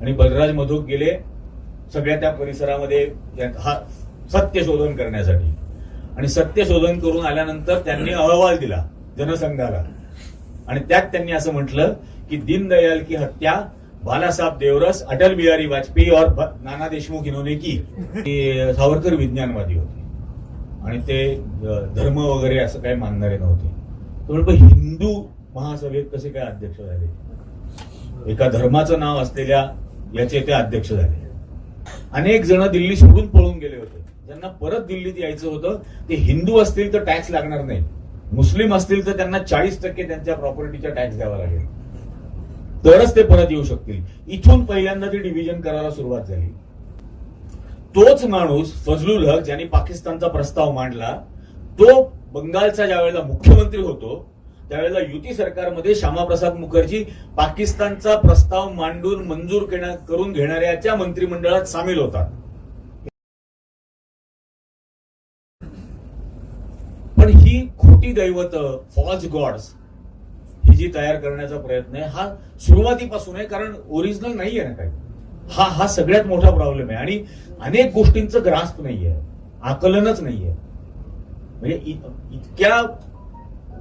आणि बलराज मधोक गेले सगळ्या त्या परिसरामध्ये हा सत्य शोधन करण्यासाठी. आणि सत्य शोधन करून आल्यानंतर त्यांनी अहवाल दिला जनसंघाला आणि त्यात त्यांनी असं म्हटलं की दीनदयाल की हत्या बालासाहेब देवरस, अटल बिहारी वाजपेयी और नाना देशमुख इन्होंने की. सावरकर विज्ञानवादी होते आणि ते धर्म वगैरे असं काही मानणारे नव्हते. तर हिंदू महासभेत कसे काय अध्यक्ष झाले? एका धर्माचं नाव असलेल्या याचे ते अध्यक्ष झाले. अनेक जण दिल्ली सोडून पळून गेले होते. ज्यांना परत दिल्लीत यायचं होतं ते हिंदू असतील तर टॅक्स लागणार नाही, मुस्लिम असतील तर त्यांना 40% त्यांच्या प्रॉपर्टीचा टॅक्स द्यावा लागेल, तरच ते परत येऊ शकतील. इथून पहिल्यांदा ती डिव्हिजन करायला सुरुवात झाली. तोच माणूस फजलुल हक ज्यांनी पाकिस्तानचा प्रस्ताव मांडला, तो बंगालचा ज्यावेळेला मुख्यमंत्री होतो त्यावेळेला युती सरकारमध्ये श्यामाप्रसाद मुखर्जी पाकिस्तानचा प्रस्ताव मांडून मंजूर करून घेणाऱ्याच्या मंत्रिमंडळात सामील होता. पण ही खोटी दैवत, फॉल्स गॉड्स, ही जी तयार करण्याचा प्रयत्न आहे हा सुरुवातीपासून आहे. कारण ओरिजिनल नाहीये ना काही. हा सगळ्यात मोठा प्रॉब्लेम आहे. आणि अनेक गोष्टींचं ग्रास्प नाहीये, आकलनच नाहीये. म्हणजे इतक्या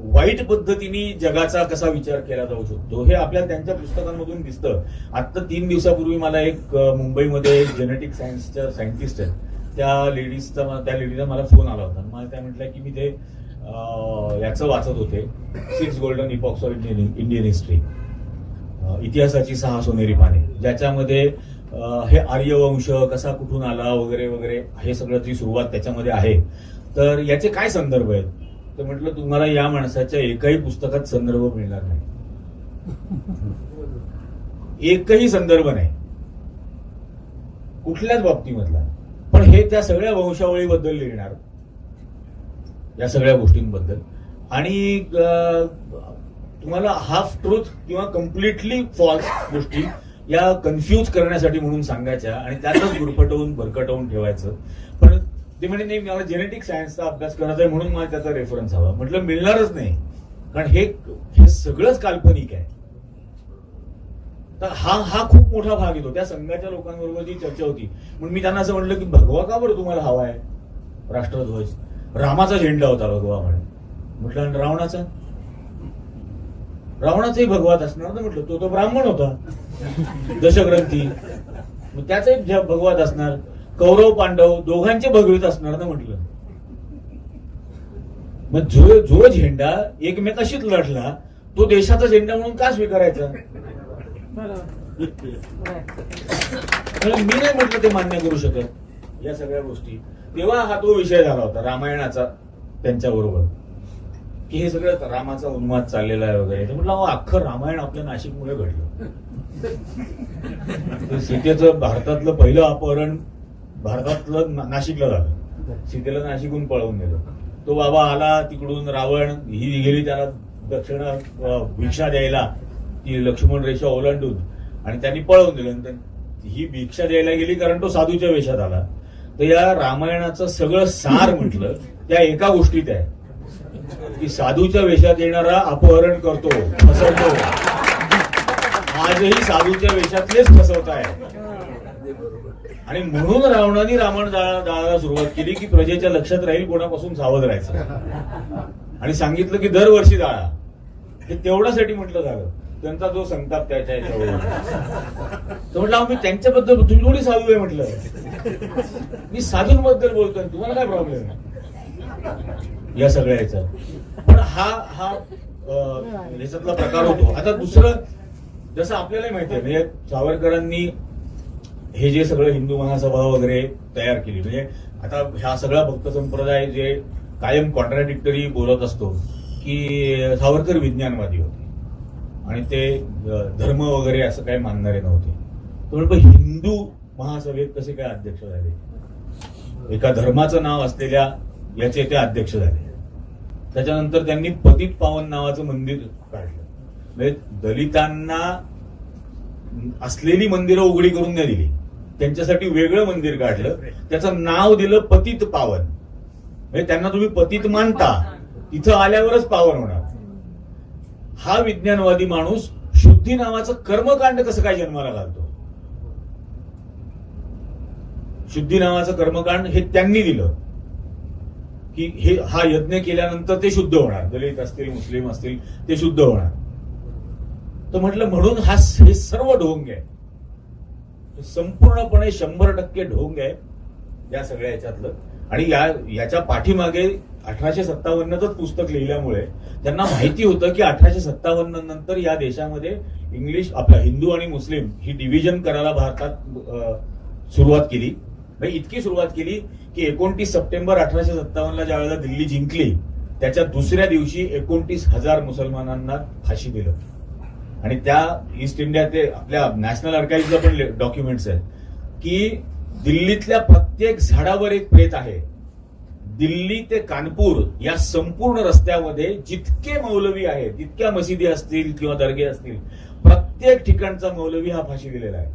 वाईट पद्धतीने जगाचा कसा विचार केला जाऊ शकतो हे आपल्याला त्यांच्या पुस्तकांमधून दिसतं. आता 3 दिवसापूर्वी मला एक मुंबईमध्ये जेनेटिक सायन्सच्या सायंटिस्ट आहेत, त्या लेडीचा मला फोन आला होता. मला त्या म्हटलं की मी ते याचं वाचत होते, 6 golden epochs of Indian history, इतिहासाची 6 सोनेरी पाने, ज्याच्यामध्ये हे आर्यवंश कसा कुठून आला वगैरे वगैरे हे सगळ्याची सुरुवात त्याच्यामध्ये आहे. तर याचे काय संदर्भ आहेत? तर म्हटलं तुम्हाला या माणसाच्या एकही पुस्तकात संदर्भ मिळणार नाही, एकही संदर्भ नाही कुठल्याच बाबतीमधला. पण हे त्या सगळ्या वंशावळीबद्दल लिहिणार, या सगळ्या गोष्टींबद्दल. आणि तुम्हाला हाफ ट्रूथ किंवा कम्प्लिटली फॉल्स गोष्टी या कन्फ्यूज करण्यासाठी म्हणून सांगायच्या आणि त्यातच गुरफटवून भरकटवून ठेवायचं. पण ते म्हणजे नाही, मला जेनेटिक सायन्सचा अभ्यास करायचा आहे म्हणून मला त्याचा रेफरन्स हवा. म्हटलं मिळणारच नाही, कारण हे सगळंच काल्पनिक आहे. तर हा खूप मोठा भाग येतो. त्या संघाच्या लोकांबरोबर जी चर्चा होती म्हणून मी त्यांना असं म्हटलं की भगवा का बरं तुम्हाला हवा आहे? राष्ट्रध्वज, रामाचा झेंडा होता भगवा म्हणे. म्हटलं आणि रावणाचाही भगवाच असणार ना. म्हटलं तो ब्राह्मण होता, दशग्रंथी, मग त्याचाही भगवाच असणार. कौरव पांडव दोघांचे भगवीत असणार ना. म्हटलं मग जो झेंडा एकमेकाशीच लढला तो देशाचा झेंडा म्हणून का स्वीकारायचा? मी नाही म्हटलं ते मान्य करू शकत या सगळ्या गोष्टी. तेव्हा हा तो विषय झाला होता रामायणाचा त्यांच्या बरोबर, की हे सगळं रामाचा उन्माद चाललेला आहे वगैरे. म्हटलं अख्खं रामायण आपल्या नाशिकमुळे घडलं. सीतेचं भारतातलं पहिलं अपहरण भारतातलं नाशिकला झालं. सीतेला नाशिकहून पळवून नेलं. तो बाबा आला तिकडून, रावण ही गेली त्याला दक्षिण भिक्षा द्यायला, ती लक्ष्मण रेषा ओलांडून, आणि त्यांनी पळवून दिलं. ही भिक्षा द्यायला गेली कारण तो साधूच्या वेशात आला. तर या रामायणाचं सगळं सार म्हटलं त्या एका गोष्टीत आहे की साधूच्या वेशात येणारा अपहरण करतो, फसवतो. आजही साधूच्या वेशातलेच फसवताय. आणि म्हणून रावणाने रावण जाळायला सुरुवात केली की प्रजेच्या लक्षात राहील कोणापासून सावध राहायचं, आणि सांगितलं की दरवर्षी जाळा. हे तेवढ्यासाठी म्हटलं झालं. त्यांचा जो संताप त्याच्या याच्यावर तर म्हटलं मी त्यांच्याबद्दल, तुम्ही थोडी साधू आहे म्हटलं, मी साधूंबद्दल बोलतोय, तुम्हाला काय प्रॉब्लेम आहे या सगळ्या याचा. पण हा याच्यातला प्रकार होतो. आता दुसरं, जसं आपल्याला माहिती आहे म्हणजे सावरकरांनी हे जे सगळं हिंदू महासभा वगैरे तयार केली, म्हणजे आता हा सगळा भक्त संप्रदाय जे कायम कॉन्ट्राडिक्टरी बोलत असतो की सावरकर विज्ञानवादी होते आणि ते धर्म वगैरे असं काही मानणारे नव्हते. तर हिंदू महासभेत कसे काय अध्यक्ष झाले? एका धर्माचं नाव असलेल्या याचे ते अध्यक्ष झाले. त्याच्यानंतर त्यांनी पतित पावन नावाचं मंदिर काढलं. म्हणजे दलितांना असलेली मंदिरं उघडी करून नाही दिली, त्यांच्यासाठी वेगळं मंदिर काढलं, त्याचं नाव दिलं पतित पावन. म्हणजे त्यांना तुम्ही पतित मानता, तिथं आल्यावरच पावन होणार. हा विज्ञानवादी माणूस शुद्धी नावाचं कर्मकांड कसं काय जन्माला घालतो? शुद्धी नावाचं कर्मकांड हे त्यांनी दिलं की हा यज्ञ केल्यानंतर ते शुद्ध होणार, दलित असतील मुस्लिम असतील ते शुद्ध होणार. तर म्हटलं म्हणून हे सर्व ढोंग आहे, संपूर्णपणे 100% ढोंग आहे या सगळ्या याच्यातलं. आणि याच्या पाठीमागे 1857च पुस्तक लिहिल्यामुळे त्यांना माहिती होतं की 1857 नंतर या देशामध्ये इंग्लिश, आपला हिंदू आणि मुस्लिम ही डिव्हिजन करायला भारतात सुरुवात केली. इतकी सुरुवात केली की 29 सप्टेंबर 1857ला ज्या वेळेला दिल्ली जिंकली त्याच्या दुसऱ्या दिवशी 29,000 मुसलमानांना फाशी दिलं. आणि त्या ईस्ट इंडिया ते आपल्या नॅशनल आर्काइव्हला पण डॉक्युमेंट्स आहेत की दिल्लीतल्या प्रत्येक झाडावर एक प्रेत आहे. दिल्ली ते कानपूर या संपूर्ण रस्त्यामध्ये जितके मौलवी आहेत, जितक्या मशिदी असतील किंवा दर्गे असतील, प्रत्येक ठिकाणचा मौलवी हा फाशी दिलेला आहे.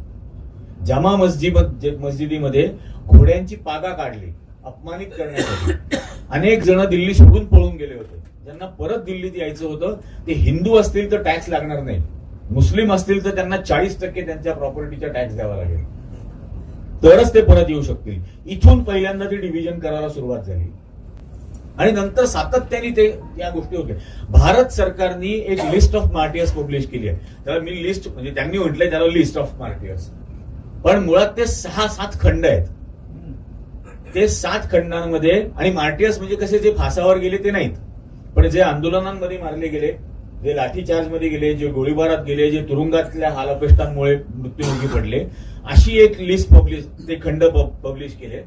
जामा मस्जिदीमध्ये घोड्यांची पागा काढली अपमानित करण्यासाठी. अनेक जण दिल्ली सोडून पळून गेले होते. ज्यांना परत दिल्लीत यायचं होतं ते हिंदू असतील तर टॅक्स लागणार नाही, मुस्लिम असतील तर त्यांना 40% त्यांच्या प्रॉपर्टीचा टॅक्स द्यावा लागेल, तरच ते परत येऊ शकतील. इथून पहिल्यांदा ती डिव्हिजन करायला सुरुवात झाली. आणि नंतर सातत्याने ते या गोष्टी होत्या. भारत सरकारने एक लिस्ट ऑफ मार्टियर्स पब्लिश केली आहे. त्याला मी लिस्ट म्हणजे त्यांनी म्हटलंय त्याला लिस्ट ऑफ मार्टियर्स, पण मुळात ते 6-7 खंड आहेत. ते 7 खंडांमध्ये, आणि मार्टियर्स म्हणजे कसे जे फासावर गेले ते नाहीत, पण जे आंदोलनांमध्ये मारले गेले, जे लाठीचार्ज मध्ये गेले, जे गोळीबारात गेले, जे तुरुंगातल्या हालअपेष्टांमुळे मृत्युमुखी पडले, अशी एक लिस्ट पब्लिश, ते खंड पब्लिश केले.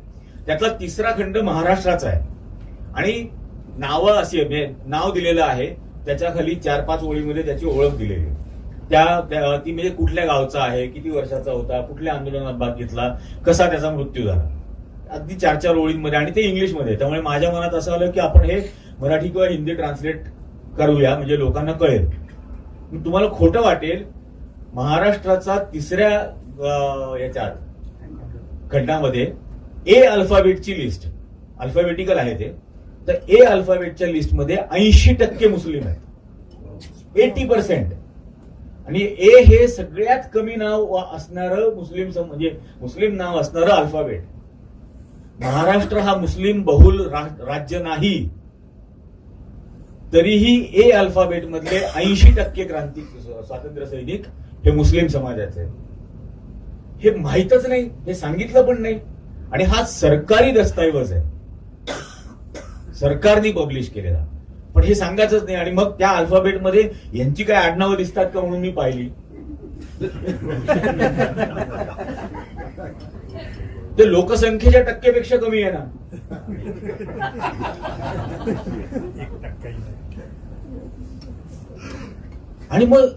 त्यातला 3रा खंड महाराष्ट्राचा आहे. आणि नावं अशी नाव दिलेलं आहे, त्याच्या खाली 4-5 ओळीमध्ये त्याची ओळख दिलेली आहे. ती म्हणजे कुठल्या गावचा आहे, किती वर्षाचा होता, कुठल्या आंदोलनात भाग घेतला, कसा त्याचा मृत्यू झाला, अगदी 4-4 ओळींमध्ये. आणि ते इंग्लिशमध्ये. त्यामुळे माझ्या मनात असं आलं की आपण हे मराठी किंवा हिंदी ट्रान्सलेट करूया म्हणजे लोकांना कळेल. तुम्हाला खोटं वाटेल, महाराष्ट्राचा 3ऱ्या याच्यात खंडामध्ये ए अल्फाबेटची लिस्ट, अल्फाबेटिकल आहे ते, तर ए अल्फाबेटच्या लिस्टमध्ये 80% मुस्लिम आहेत, 80%. आणि ए हे सगळ्यात कमी नाव असणारं म्हणजे मुस्लिम नाव असणारं अल्फाबेट. महाराष्ट्र हा मुस्लिम बहुल राज्य नाही, तरीही ए अल्फाबेट मधले 80% क्रांती स्वातंत्र्य सैनिक हे मुस्लिम समाजाचे. हे माहीतच नाही, हे सांगितलं पण नाही. आणि हा सरकारी दस्तऐवज आहे, सरकारने पब्लिश केलेला, पण हे सांगायचंच नाही. आणि मग त्या अल्फाबेटमध्ये यांची काय आडनावं दिसतात का म्हणून मी पाहिली. ते लोकसंख्येच्या टक्केपेक्षा कमी आहे ना. आणि मग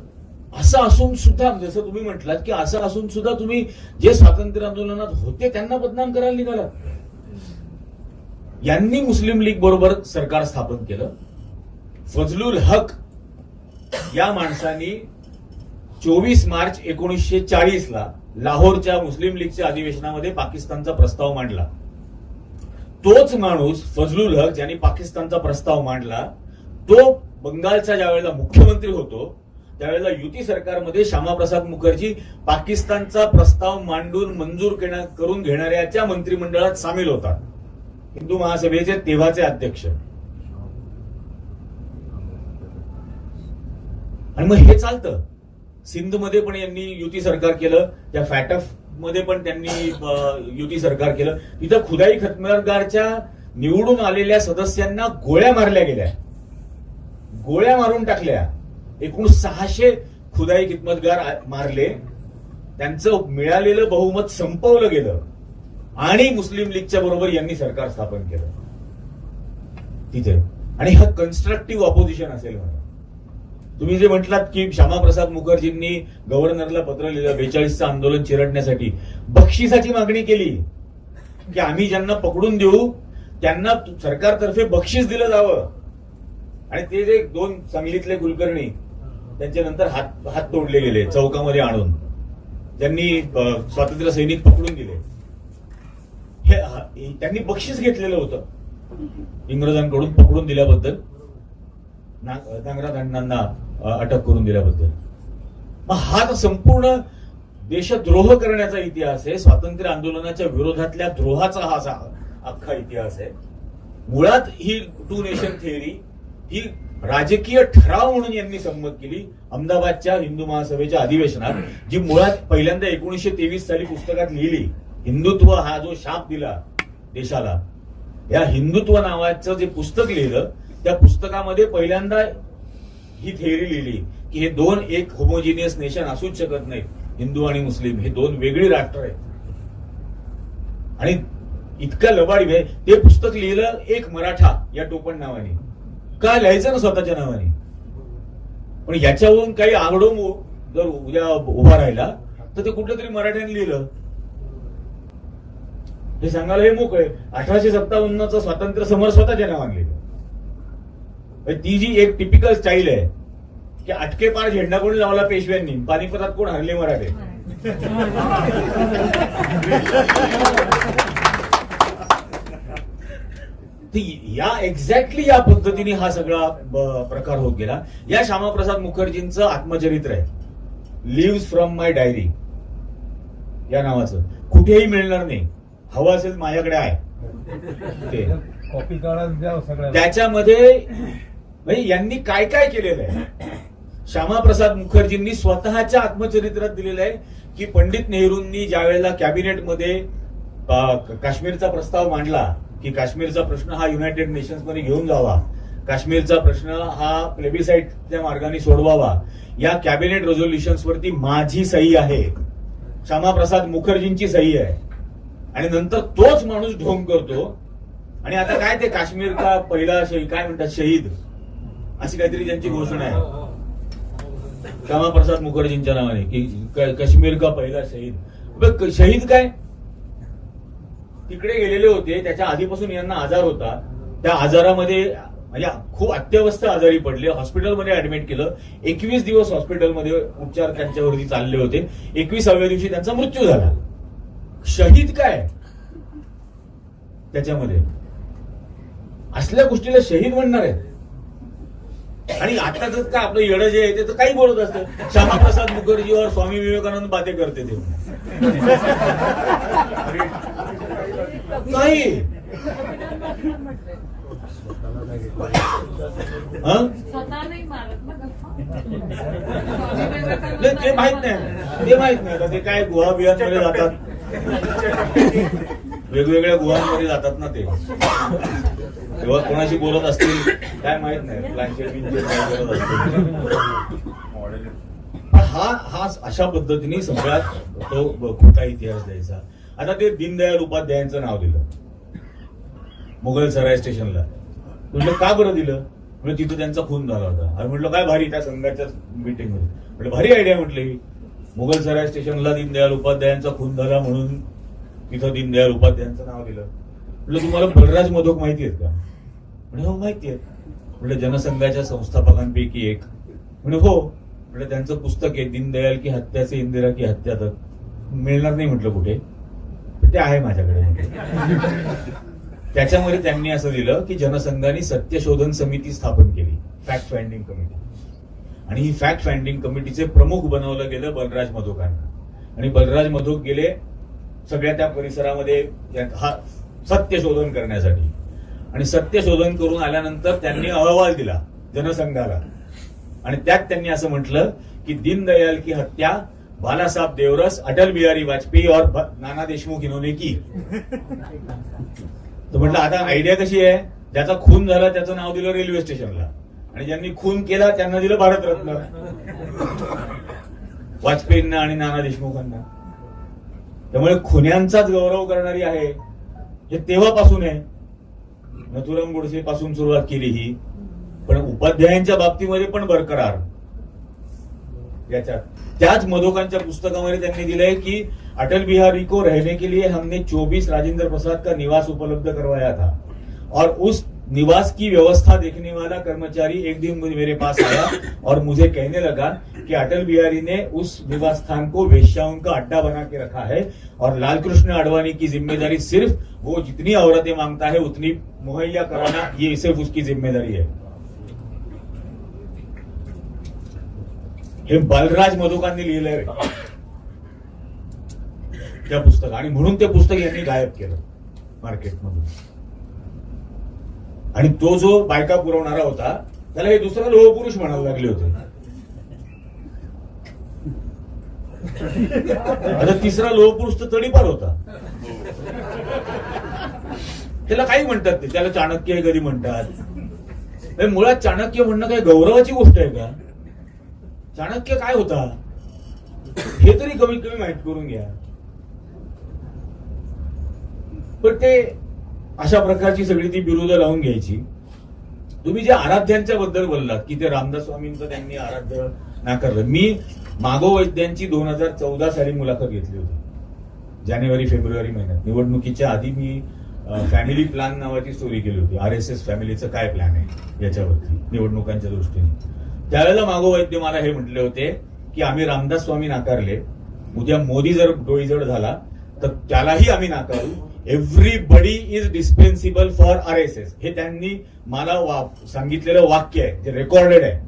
असं असून सुद्धा, जसं तुम्ही म्हटलात की असं असून सुद्धा तुम्ही जे स्वातंत्र्य आंदोलनात होते त्यांना बदनाम करायला निघाला. यांनी मुस्लिम लीग बरोबर सरकार स्थापन केलं. फजलुल हक या माणसांनी 24 मार्च 1940ला लाहोरच्या मुस्लिम लीगच्या अधिवेशनामध्ये पाकिस्तानचा प्रस्ताव मांडला. तोच माणूस फजलुल हक ज्यांनी पाकिस्तानचा प्रस्ताव मांडला, तो बंगालचा ज्यावेळेला मुख्यमंत्री होतो त्यावेळेला युती सरकारमध्ये श्यामाप्रसाद मुखर्जी पाकिस्तानचा प्रस्ताव मांडून मंजूर करून घेणाऱ्याच्या मंत्रिमंडळात सामील होता, हिंदू महासभेचे तेव्हाचे अध्यक्ष. आणि मग हे चालतं. सिंधमध्ये पण यांनी युती सरकार केलं, त्या फॅटफ मध्ये पण त्यांनी युती सरकार केलं. तिथं खुदाई खतमगारच्या निवडून आलेल्या सदस्यांना गोळ्या मारल्या गेल्या, गोळ्या मारून टाकल्या. एकूण 600 खुदाई खिदमतगार मारले, त्यांचं मिळालेलं बहुमत संपवलं गेलं आणि मुस्लिम लीगच्या बरोबर यांनी सरकार स्थापन केलं तिथे. आणि हा कन्स्ट्रक्टिव्ह ऑपोजिशन असेल म्हणून तुम्ही जे म्हटलात की श्यामाप्रसाद मुखर्जींनी गव्हर्नरला पत्र लिहिलं 42चं आंदोलन चिरडण्यासाठी, बक्षिसाची मागणी केली की आम्ही ज्यांना पकडून देऊ त्यांना सरकारतर्फे बक्षीस दिलं जावं. आणि ते जे 2 सांगलीतले कुलकर्णी त्यांच्या नंतर हात तोडले गेले चौकामध्ये आणून, त्यांनी स्वातंत्र्य सैनिक पकडून दिले. हे त्यांनी बक्षीस घेतलेलं होतं इंग्रजांकडून पकडून दिल्याबद्दल, नांगरा अटक करून दिल्याबद्दल. मग हा संपूर्ण देशद्रोह करण्याचा इतिहास आहे, स्वातंत्र्य आंदोलनाच्या विरोधातल्या द्रोहाचा हा अख्खा इतिहास आहे. मुळात ही टू नेशन थिअरी ही राजकीय ठराव म्हणून यांनी संमत केली अहमदाबादच्या हिंदू महासभेच्या अधिवेशनात, जी मुळात पहिल्यांदा 1923 साली पुस्तकात लिहिली. हिंदुत्व हा जो शाप दिला देशाला, या हिंदुत्व नावाचं जे पुस्तक लिहिलं, त्या पुस्तकामध्ये पहिल्यांदा ही थिअरी लिहिली की हे दोन एक होमोजिनियस नेशन असूच शकत नाहीत. हिंदू आणि मुस्लिम हे दोन वेगळी राष्ट्र आहेत. आणि इतकं लबाडी आहे. ते पुस्तक लिहिलं एक मराठा या टोपण नावाने. का लिहायचं ना स्वतःच्या नावाने? पण याच्यावरून काही आगडो जर उद्या उभा राहिला तर ते कुठलं तरी मराठ्याने लिहिलं हे सांगायला हे मोकळे. 1857चं स्वातंत्र्य समर स्वतःच्या नावाने लिहिलं. ती जी एक टिपिकल स्टाईल आहे की अटके पार झेंडा कोणी लावला पेशव्यांनी, पानिपतात कोण हरले मराठे. या एक्झॅक्टली या पद्धतीने हा सगळा प्रकार होत गेला. या श्यामाप्रसाद मुखर्जींचं आत्मचरित्र आहे, लिव्स फ्रॉम माय डायरी या नावाचं. कुठेही मिळणार नाही, हवं असेल माझ्याकडे आहे ते. कॉपी काढा. त्याच्यामध्ये म्हणजे यांनी काय काय केलेलं आहे. श्यामाप्रसाद मुखर्जींनी स्वतःच्या आत्मचरित्रात दिलेलं आहे की पंडित नेहरूंनी ज्या वेळेला कॅबिनेटमध्ये काश्मीरचा प्रस्ताव मांडला की काश्मीरचा प्रश्न हा युनायटेड नेशन्स मध्ये घेऊन जावा, काश्मीरचा प्रश्न हा प्लेबिसाइडच्या मार्गाने सोडवावा, या कॅबिनेट रेझोल्युशन्स वरती माझी सही आहे, श्यामाप्रसाद मुखर्जींची सही आहे. आणि नंतर तोच माणूस ढोंग करतो आणि आता काय ते काश्मीर का पहिला शहीद काय म्हणतात, शहीद अशी काहीतरी त्यांची घोषणा आहे श्यामाप्रसाद मुखर्जींच्या नावाने की काश्मीर का पहिला शहीद. शहीद काय? तिकडे गेलेले होते, त्याच्या आधीपासून यांना आजार होता, त्या आजारामध्ये म्हणजे खूप अत्यवस्थ आजारी पडले, हॉस्पिटलमध्ये ऍडमिट केलं. 21 दिवस हॉस्पिटलमध्ये उपचार त्यांच्यावरती चालले होते. 21व्या दिवशी त्यांचा मृत्यू झाला. शहीद काय त्याच्यामध्ये? असल्या गोष्टीला शहीद म्हणणार आहे? आणि आता जर का आपलं येडं जे आहे ते तर काही बोलत असतं, श्यामाप्रसाद मुखर्जी और स्वामी विवेकानंद बातें करते ते काही. ते माहित नाही, ते माहित नाही. आता ते काय गुहा बिहांमध्ये जातात, वेगवेगळ्या गुहांमध्ये जातात ना ते, तेव्हा कोणाशी बोलत असतील काय माहित नाही. बोलत असतील. हा अशा पद्धतीने सगळ्यात तो खोटा इतिहास द्यायचा. आता ते दीनदयाल उपाध्यायांचं नाव दिलं मुघल सराय स्टेशनला. म्हटलं का बरं दिलं? म्हणजे तिथं त्यांचा खून झाला होता. आणि म्हटलं काय भारी, त्या संघाच्या मीटिंग मध्ये म्हटलं भारी आयडिया. म्हटलं ही मुघल सराय स्टेशनला दीनदयाल उपाध्यायांचा खून झाला म्हणून तिथं दीनदयाल उपाध्यायांचं नाव दिलं. म्हटलं तुम्हाला बलराज मधोक माहिती आहेत का? म्हणजे हो माहिती आहेत. म्हटलं जनसंघाच्या संस्थापकांपैकी एक. म्हणजे हो. म्हटलं त्यांचं पुस्तक आहे दीनदयाल की हत्या से इंदिरा की हत्या तक. मिळणार नाही म्हटलं कुठे, ते आहे माझ्याकडे. त्याच्यामध्ये त्यांनी असं दिलं की जनसंघाने सत्यशोधन समिती स्थापन केली, फॅक्ट फाइंडिंग कमिटी. आणि ही फॅक्ट फाइंडिंग कमिटीचे प्रमुख बनवलं गेलं बलराज मधोकांना. आणि बलराज मधोक गेले सगळ्या त्या परिसरामध्ये हा सत्यशोधन करण्यासाठी. आणि सत्यशोधन करून आल्यानंतर त्यांनी अहवाल दिला जनसंघाला. आणि त्यात त्यांनी असं म्हटलं की दीनदयाल की हत्या बालासाहेब देवरस, अटल बिहारी वाजपेयी और नाना देशमुख इन्होंने की. तर म्हटलं आता आयडिया कशी आहे, ज्याचा खून झाला त्याचं नाव दिलं रेल्वे स्टेशनला, आणि ज्यांनी खून केला त्यांना दिलं भारतरत्न, वाजपेयींना आणि नाना देशमुखांना. त्यामुळे खुन्यांचाच गौरव करणारी आहे हे तेव्हापासून आहे. नथुराम गोडसे पासून सुरुवात केली ही, पण उपाध्यायांच्या बाबतीमध्ये पण बरकरार. याच्यात त्याच मधोकांच्या पुस्तकामध्ये त्यांनी दिलंय की अटल बिहारी को रहने के लिए हमने 24 राजेंद्र प्रसाद का निवास उपलब्ध करवाया था और उस निवास की व्यवस्था देखने वाला कर्मचारी एक दिन मेरे पास आया और मुझे कहने लगा कि अटल बिहारी ने उस निवास स्थान को वेश्याओं का अड्डा बना के रखा है और लालकृष्ण आडवाणी की जिम्मेदारी सिर्फ वो जितनी औरतें मांगता है उतनी मुहैया कराना, ये सिर्फ उसकी जिम्मेदारी है. हे बलराज मधोकांनी लिहिलंय. त्या पुस्तक, आणि म्हणून ते पुस्तक यांनी गायब केलं मार्केटमधून. आणि तो जो बायका पुरवणारा होता त्याला हे दुसरा लोहपुरुष म्हणायला लागले होते. आता तिसरा लोहपुरुष तर तडीपार होता. त्याला काही म्हणतात ते, त्याला चाणक्य कधी म्हणतात. मुळात चाणक्य म्हणणं काही गौरवाची गोष्ट आहे का? चाणक्य काय होता हे तरी कमीत कमी माहित करून घ्या. पण ते अशा प्रकारची सगळी ती बिरुदं लावून घ्यायची. तुम्ही जे आराध्यांच्या बद्दल बोललात की ते रामदास स्वामींचं त्यांनी आराध्य नाकारलं. मी मागोवैद्यांची 2014 साली मुलाखत घेतली होती, जानेवारी फेब्रुवारी महिन्यात. निवडणुकीच्या आधी मी फॅमिली प्लॅन नावाची स्टोरी केली होती. RSS फॅमिलीचं काय प्लॅन आहे याच्यावरती निवडणुकांच्या दृष्टीने. त्यावेळेला मागोवैद्य मला हे म्हटले होते की आम्ही रामदास स्वामी नाकारले, उद्या मोदी जर डोईजड झाला तर त्यालाही आम्ही नाकारू. Everybody is dispensable for RSS. हे त्यांनी मला सांगितलेलं वाक्य आहे, जे रेकॉर्डेड आहे.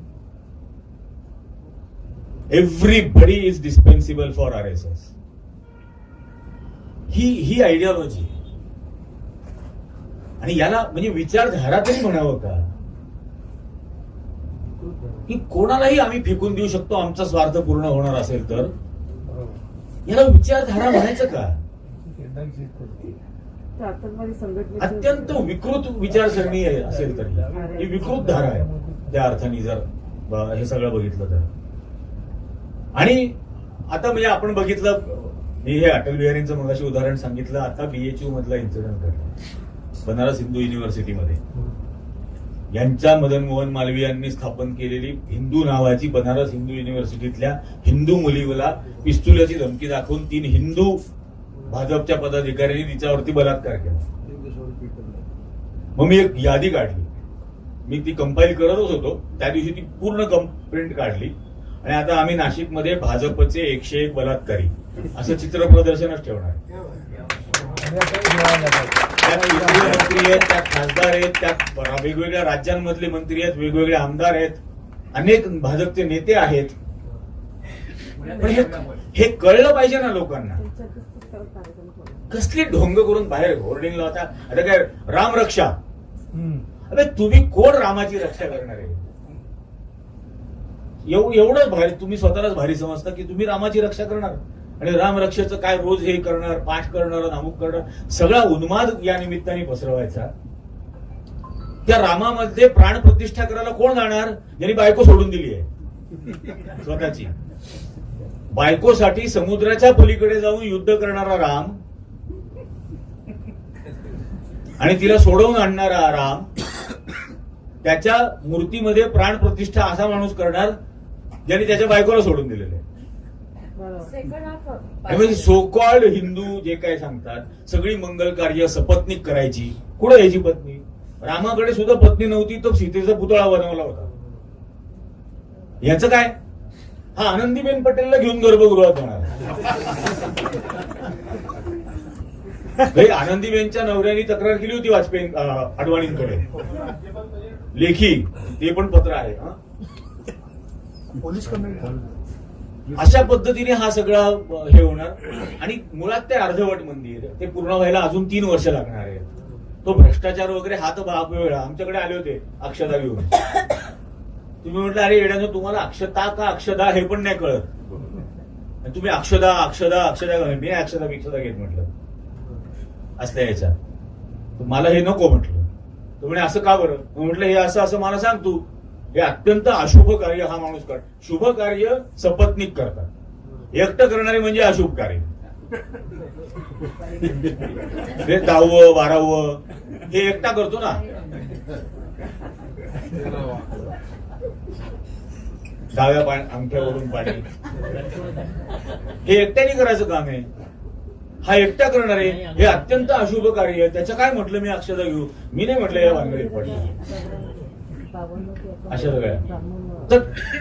Everybody is dispensable for RSS. ही आयडियोलॉजी. आणि याला म्हणजे विचारधारा तरी म्हणावं का? की कोणालाही आम्ही फेकून देऊ शकतो आमचा स्वार्थ पूर्ण होणार असेल तर. याला विचारधारा म्हणायचं का? अत्यंत विकृत विचारसरणी असेल तरी ही विकृत धारा आहे त्या अर्थाने, जर हे सगळं बघितलं तर. आणि आता म्हणजे आपण बघितलं, मी हे अटल बिहारींचं मगाशी उदाहरण सांगितलं. आता BHU मधला इन्सिडेंट घडला बनारस हिंदू युनिव्हर्सिटीमध्ये. यांच्या मदन मोहन मालवीयांनी स्थापन केलेली हिंदू नावाची बनारस हिंदू युनिव्हर्सिटीतल्या हिंदू मुलीला पिस्तुलाची धमकी दाखवून 3 हिंदू भाजपच्या पदाधिकाऱ्यांनी तिच्यावरती बलात्कार केला. मग मी एक यादी काढली, मी ती कंपाईल करतच होतो त्या दिवशी, ती पूर्ण प्रिंट काढली. आणि आता आम्ही नाशिकमध्ये भाजपचे 101 बलात्कारी असं चित्र प्रदर्शनच ठेवणार. त्यात केंद्रीय मंत्री आहेत, त्यात खासदार आहेत, त्यात वेगवेगळ्या राज्यांमधले मंत्री आहेत, वेगवेगळे आमदार आहेत, अनेक भाजपचे नेते आहेत. पण हे कळलं पाहिजे ना लोकांना. कसली ढोंग करून बाहेर होर्डिंग लावता. आता काय राम रक्षा, अरे तुम्ही कोण रामाची रक्षा करणार आहे? एवढंच भारी तुम्ही स्वतःलाच भारी समजता की तुम्ही रामाची रक्षा करणार. आणि राम रक्षेचं काय रोज हे करणार, पाठ करणार, अमुक करणार, सगळा उन्माद या निमित्ताने पसरवायचा. त्या रामामध्ये प्राणप्रतिष्ठा करायला कोण जाणार? ज्यांनी बायको सोडून दिली आहे स्वतःची. बायकोसाठी समुद्राच्या पलीकडे जाऊन युद्ध करणारा राम आणि तिला सोडवून आणणारा राम, त्याच्या मूर्तीमध्ये प्राणप्रतिष्ठा असा माणूस करणार ज्यांनी त्याच्या बायकोला सोडून दिलेलं आहे. म्हणजे सो कॉल्ड हिंदू जे काय सांगतात, सगळी मंगल कार्य सपत्नीक करायची. कुठं यायची पत्नी? रामाकडे सुद्धा पत्नी नव्हती, तो सीतेचा पुतळा बनवला होता. याचं काय? हा आनंदीबेन पटेलला घेऊन गर्भगृहात होणार. आनंदीबेनच्या नवऱ्याने तक्रार केली होती वाजपेयी अडवाणींकडे, लेखी, ते पण पत्र आहे. पोलीस अशा पद्धतीने हा सगळा हे होणार. आणि मुळात ते अर्धवट मंदिर ते पूर्ण व्हायला अजून 3 वर्ष लागणार आहेत. तो भ्रष्टाचार वगैरे हात बाप वेळा आमच्याकडे आले होते अक्षता घेऊन. तुम्ही म्हटलं अरे येड्यानो, तुम्हाला अक्षता का अक्षदा हे पण नाही कळत. तुम्ही अक्षदा अक्षदा अक्षदा, मी अक्षदा विक्षदा घेत म्हटलं असल्या याच्यात. मला हे नको म्हटलं. तो म्हणे असं का बरं? म्हटलं हे असं असं मला सांग तू. हे अत्यंत अशुभ कार्य हा माणूस कर. शुभ कार्य सपत्नीक करतात, एकटं करणारे म्हणजे अशुभ कार्य. हे 10व 12व हे एकटा करतो ना. 10व्या अंगठ्यावरून पाणी हे एकट्याने करायचं काम आहे. हा एकटा करणार आहे, हे अत्यंत अशुभ कार्य आहे. त्याचं काय म्हटलं मी अक्षता घेऊ? मी नाही म्हटलं या भानगडीत पडलं. अशा सगळ्या तर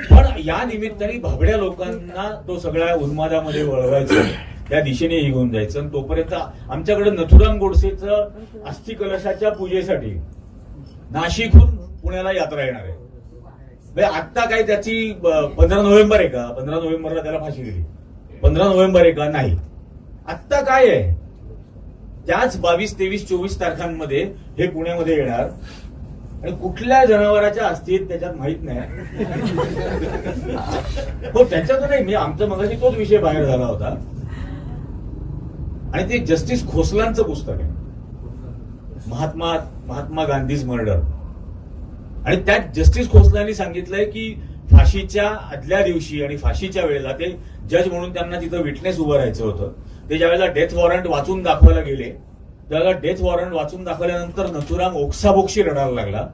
पण या निमित्ताने भाबड्या लोकांना तो सगळ्या उन्मादामध्ये वळवायचं, त्या दिशेने घेऊन जायचं. आणि तोपर्यंत आमच्याकडे नथुराम गोडसेचं अस्थि कलशाच्या पूजेसाठी नाशिकहून पुण्याला यात्रा येणार आहे. आता काय त्याची 15 नोव्हेंबर आहे का? 15 नोव्हेंबरला त्याला फाशी दिली. 15 नोव्हेंबर आहे का? नाही. आत्ता काय आहे, त्याच 22, 23, 24 तारखांमध्ये हे पुण्यामध्ये येणार आणि कुठल्या जनावराच्या असतील त्याच्यात माहित नाही. हो त्याच्यात नाही, मी आमचा मगाशी तोच विषय बाहेर झाला होता आणि ते जस्टिस खोसलांचं पुस्तक आहे, महात्मा गांधीज मर्डर. आणि त्यात जस्टिस खोसलांनी सांगितलंय की फाशीच्या आदल्या दिवशी आणि फाशीच्या वेळेला ते जज म्हणून त्यांना तिथं विटनेस उभं राहायचं होतं. ते ज्यावेळेला डेथ वॉरंट वाचून दाखवायला गेले त्यावेळेला डेथ वॉरंट वाचून दाखवल्यानंतर नथुराम ओक्साबोक्शी रडायला लागला